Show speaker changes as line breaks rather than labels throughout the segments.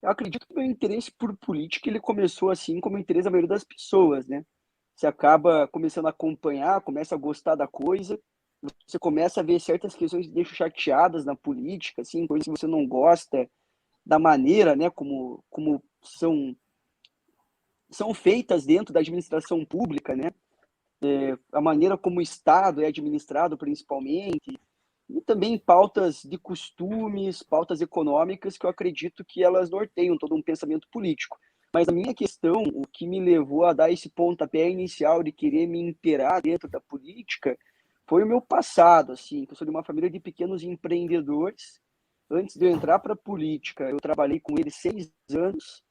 Eu acredito que o meu interesse por política ele começou assim como o interesse da maioria das pessoas, né? Você acaba começando a acompanhar, começa a gostar da coisa, você começa a ver certas questões que deixam chateadas na política, assim, coisas que você não gosta da maneira, né, como são feitas dentro da administração pública, né? A maneira como o Estado é administrado, principalmente, e também pautas de costumes, pautas econômicas, que eu acredito que elas norteiam todo um pensamento político. Mas a minha questão, o que me levou a dar esse pontapé inicial de querer me inteirar dentro da política, foi o meu passado, assim, que eu sou de uma família de pequenos empreendedores. Antes de eu entrar para a política, eu trabalhei com eles 6 anos,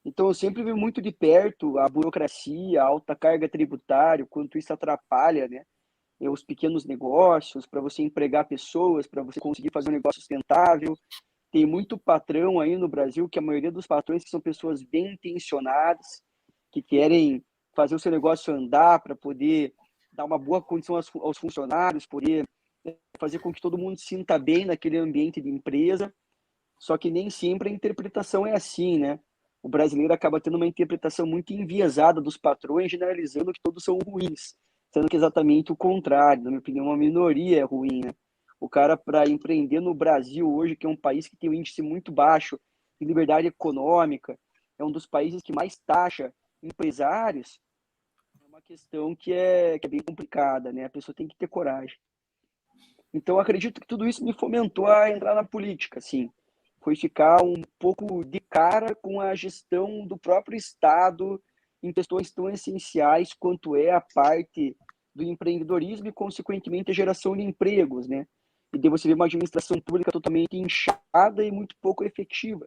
então, eu sempre vi muito de perto a burocracia, a alta carga tributária, o quanto isso atrapalha, né, os pequenos negócios, para você empregar pessoas, para você conseguir fazer um negócio sustentável. Tem muito patrão aí no Brasil, que a maioria dos patrões que são pessoas bem intencionadas, que querem fazer o seu negócio andar para poder dar uma boa condição aos funcionários, poder fazer com que todo mundo se sinta bem naquele ambiente de empresa. Só que nem sempre a interpretação é assim, né? O brasileiro acaba tendo uma interpretação muito enviesada dos patrões, generalizando que todos são ruins, sendo que exatamente o contrário. Na minha opinião, uma minoria é ruim, né? O cara, para empreender no Brasil hoje, que é um país que tem um índice muito baixo de liberdade econômica, é um dos países que mais taxa empresários, é uma questão que é bem complicada, né? A pessoa tem que ter coragem. Então, acredito que tudo isso me fomentou a entrar na política, assim. Foi ficar um pouco de cara com a gestão do próprio Estado em questões tão essenciais quanto é a parte do empreendedorismo e, consequentemente, a geração de empregos, né? E daí você vê uma administração pública totalmente inchada e muito pouco efetiva.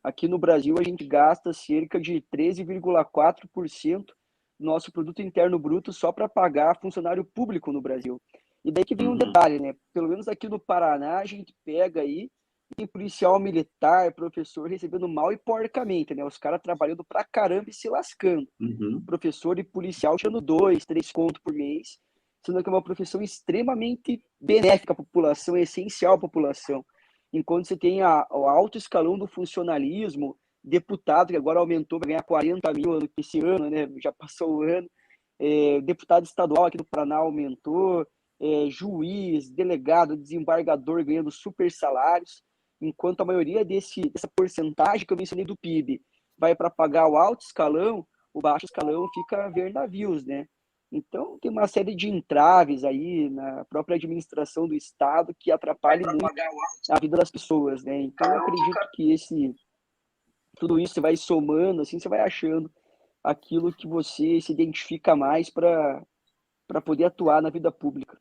Aqui no Brasil, a gente gasta cerca de 13,4% do nosso produto interno bruto só para pagar funcionário público no Brasil. E daí que vem um
Uhum.
detalhe, né? Pelo menos aqui no Paraná, a gente pega aí, tem policial militar, professor recebendo mal e porcamente, né? Os caras trabalhando pra caramba e se lascando.
Uhum.
Professor e policial tirando 2, 3 contos por mês, sendo que é uma profissão extremamente benéfica à população, é essencial à população. Enquanto você tem o alto escalão do funcionalismo, deputado que agora aumentou, vai ganhar 40 mil esse ano, né? Já passou o ano. Deputado estadual aqui do Paraná aumentou, juiz, delegado, desembargador ganhando super salários, enquanto a maioria dessa porcentagem que eu mencionei do PIB vai para pagar o alto escalão, o baixo escalão fica a ver navios, né? Então, tem uma série de entraves aí na própria administração do Estado que atrapalham muito a vida das pessoas, né? Então, eu acredito que tudo isso você vai somando, assim, você vai achando aquilo que você se identifica mais para poder atuar na vida pública.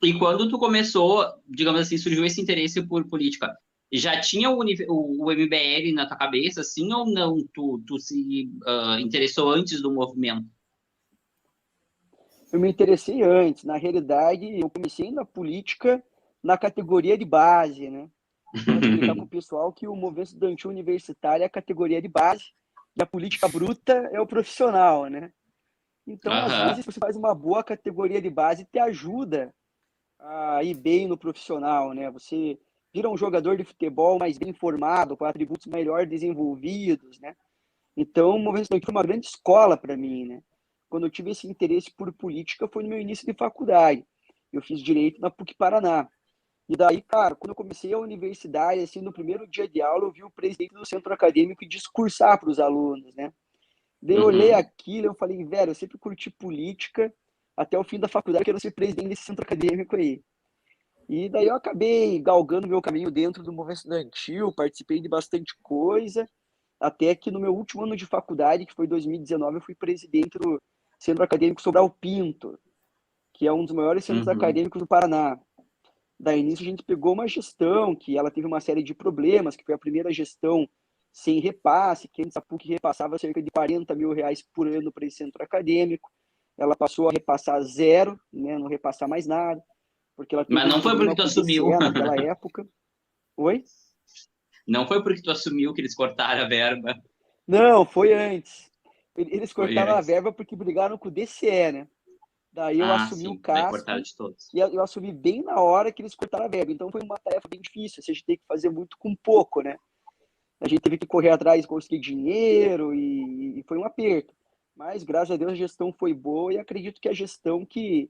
E quando tu começou, digamos assim, surgiu esse interesse por política, já tinha o MBL na tua cabeça, sim ou não? Tu se interessou antes do movimento?
Eu me interessei antes, na realidade, eu comecei na política na categoria de base, né? Gosto de brincar com o pessoal que o movimento estudantil universitário é a categoria de base e a política bruta é o profissional, né? Então, às
Aham.
vezes, você faz uma boa categoria de base te ajuda a ir bem no profissional, né? Você vira um jogador de futebol mais bem formado, com atributos melhor desenvolvidos, né? Então, o movimento estudantil foi uma grande escola para mim, né? Quando eu tive esse interesse por política foi no meu início de faculdade. Eu fiz direito na PUC Paraná. E daí, cara, quando eu comecei a universidade, assim, no primeiro dia de aula, eu vi o presidente do centro acadêmico discursar para os alunos, né? Daí eu olhei
Uhum.
aquilo e eu falei, velho, eu sempre curti política, até o fim da faculdade eu quero ser presidente desse centro acadêmico aí. E daí eu acabei galgando meu caminho dentro do movimento estudantil, participei de bastante coisa, até que no meu último ano de faculdade, que foi 2019, eu fui presidente do Centro Acadêmico Sobral Pinto, que é um dos maiores centros
Uhum.
acadêmicos do Paraná. Daí, início, a gente pegou uma gestão que ela teve uma série de problemas, que foi a primeira gestão sem repasse, que antes a PUC repassava cerca de R$ 40 mil por ano para esse centro acadêmico. Ela passou a repassar zero, né, não repassar mais nada, porque ela teve
Mas
um
não foi porque
problema
tu
com o
assumiu.
DCE naquela época. Oi?
Não foi porque tu assumiu que eles cortaram a verba.
Não, foi antes. Eles
Foi
cortaram a
antes.
verba porque brigaram com o DCE, né? Daí eu
Ah,
assumi o
sim. Daí cortaram
casco
de todos.
e eu assumi bem na hora que eles cortaram a verba. Então foi uma tarefa bem difícil. Assim, a gente tem que fazer muito com pouco, né? a gente teve que correr atrás, conseguir dinheiro e foi um aperto. Mas, graças a Deus, a gestão foi boa e acredito que a gestão que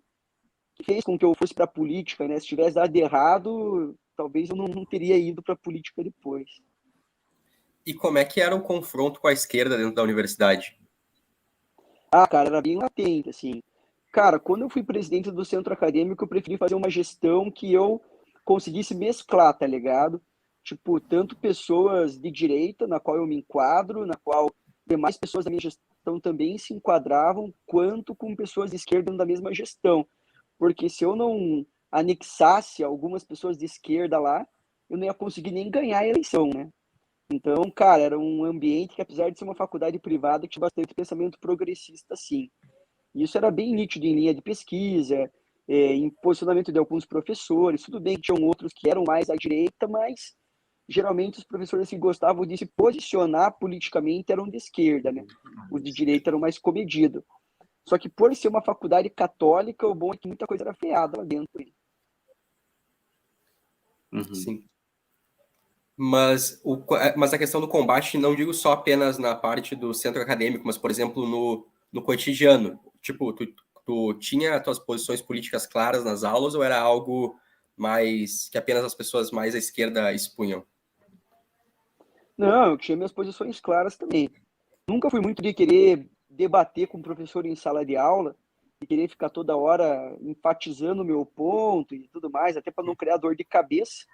fez com que eu fosse para a política, né? Se tivesse dado errado, talvez eu não teria ido para a política depois.
E como é que era o confronto com a esquerda dentro da universidade?
Ah, cara, era bem latente, assim. Cara, quando eu fui presidente do centro acadêmico, eu preferi fazer uma gestão que eu conseguisse mesclar, tá ligado? Tipo, tanto pessoas de direita, na qual eu me enquadro, na qual demais pessoas da minha gestão também se enquadravam, quanto com pessoas de esquerda da mesma gestão. Porque se eu não anexasse algumas pessoas de esquerda lá, eu não ia conseguir nem ganhar a eleição, né? Então, cara, era um ambiente que, apesar de ser uma faculdade privada, tinha bastante pensamento progressista, sim. E isso era bem nítido em linha de pesquisa, em posicionamento de alguns professores. Tudo bem que tinham outros que eram mais à direita, mas geralmente os professores que gostavam de se posicionar politicamente eram de esquerda, né? Os de direita eram mais comedidos. Só que por ser uma faculdade católica, o bom é que muita coisa era freada lá dentro.
Sim. Mas a questão do combate, não digo só apenas na parte do centro acadêmico, mas, por exemplo, no cotidiano. Tipo, tu tinha as tuas posições políticas claras nas aulas ou era algo mais que apenas as pessoas mais à esquerda expunham?
Não, eu tinha minhas posições claras também. Nunca fui muito de querer debater com o professor em sala de aula, de querer ficar toda hora enfatizando o meu ponto e tudo mais, até para não criar dor de cabeça.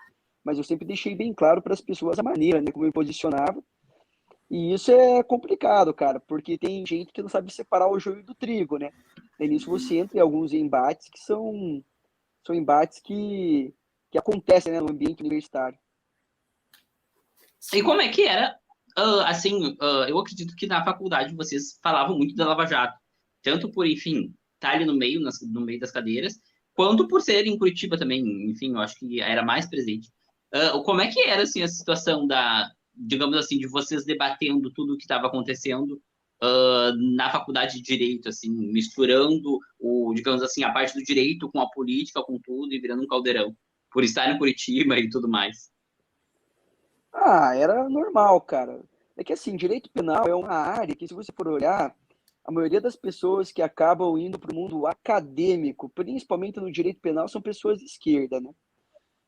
Mas eu sempre deixei bem claro para as pessoas a maneira, né, como eu me posicionava. E isso é complicado, cara, porque tem gente que não sabe separar o joio do trigo, né? E nisso você entra em alguns embates que são embates que acontecem, né, no ambiente universitário.
E como é que era? Assim, eu acredito que na faculdade vocês falavam muito da Lava Jato, tanto por, enfim, estar ali no meio, no meio das cadeiras, quanto por ser em Curitiba também, enfim, eu acho que era mais presente. Como é que era, assim, a situação digamos assim, de vocês debatendo tudo o que estava acontecendo na faculdade de Direito, assim, misturando digamos assim, a parte do direito com a política, com tudo, e virando um caldeirão, por estar em Curitiba e tudo mais.
Ah, era normal, cara. É que assim, direito penal é uma área que, se você for olhar, a maioria das pessoas que acabam indo para o mundo acadêmico, principalmente no direito penal, são pessoas de esquerda, né?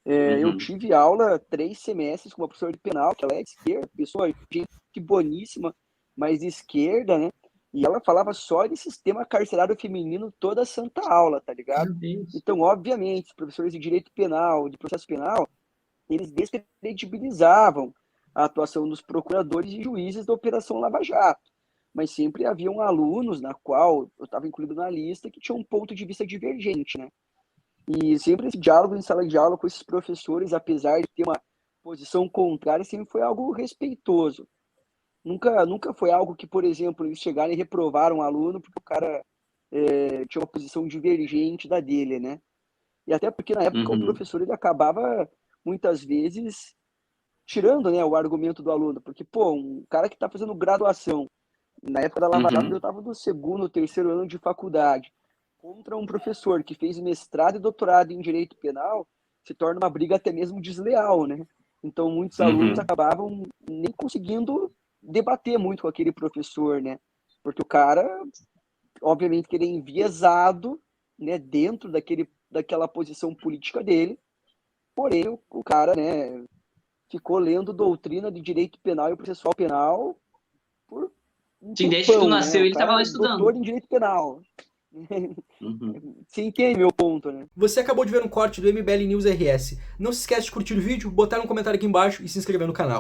Eu
Uhum.
tive aula 3 semestres com uma professora de penal, que ela é de esquerda, pessoa, gente boníssima, mas de esquerda, né? E ela falava só de sistema carcerário feminino toda a santa aula, tá ligado?
Meu Deus.
Então, obviamente, os professores de direito penal, de processo penal, eles descredibilizavam a atuação dos procuradores e juízes da Operação Lava Jato. Mas sempre haviam alunos, na qual eu estava incluído na lista, que tinham um ponto de vista divergente, né? E sempre esse diálogo em sala de aula com esses professores, apesar de ter uma posição contrária, sempre foi algo respeitoso. Nunca foi algo que, por exemplo, eles chegaram e reprovaram um aluno porque o cara tinha uma posição divergente da dele, né? E até porque na época o
Uhum.
professor ele acabava muitas vezes tirando, né, o argumento do aluno, porque pô, um cara que está fazendo graduação na época da Lava Jato, eu
Uhum.
estava no segundo, terceiro ano de faculdade, contra um professor que fez mestrado e doutorado em direito penal, se torna uma briga até mesmo desleal, né? Então muitos alunos
Uhum.
acabavam nem conseguindo debater muito com aquele professor, né? Porque o cara, obviamente, que ele é enviesado, né, dentro daquela posição política dele, porém o cara, né, ficou lendo doutrina de direito penal e processual penal por um
Sim, desde que tu
tempão, né?
nasceu,
O
ele estava
cara
lá
é
estudando.
doutor em direito penal.
Uhum.
Você entende meu ponto, né?
Você acabou de ver um corte do MBL News RS. Não se esquece de curtir o vídeo, botar um comentário aqui embaixo e se inscrever no canal.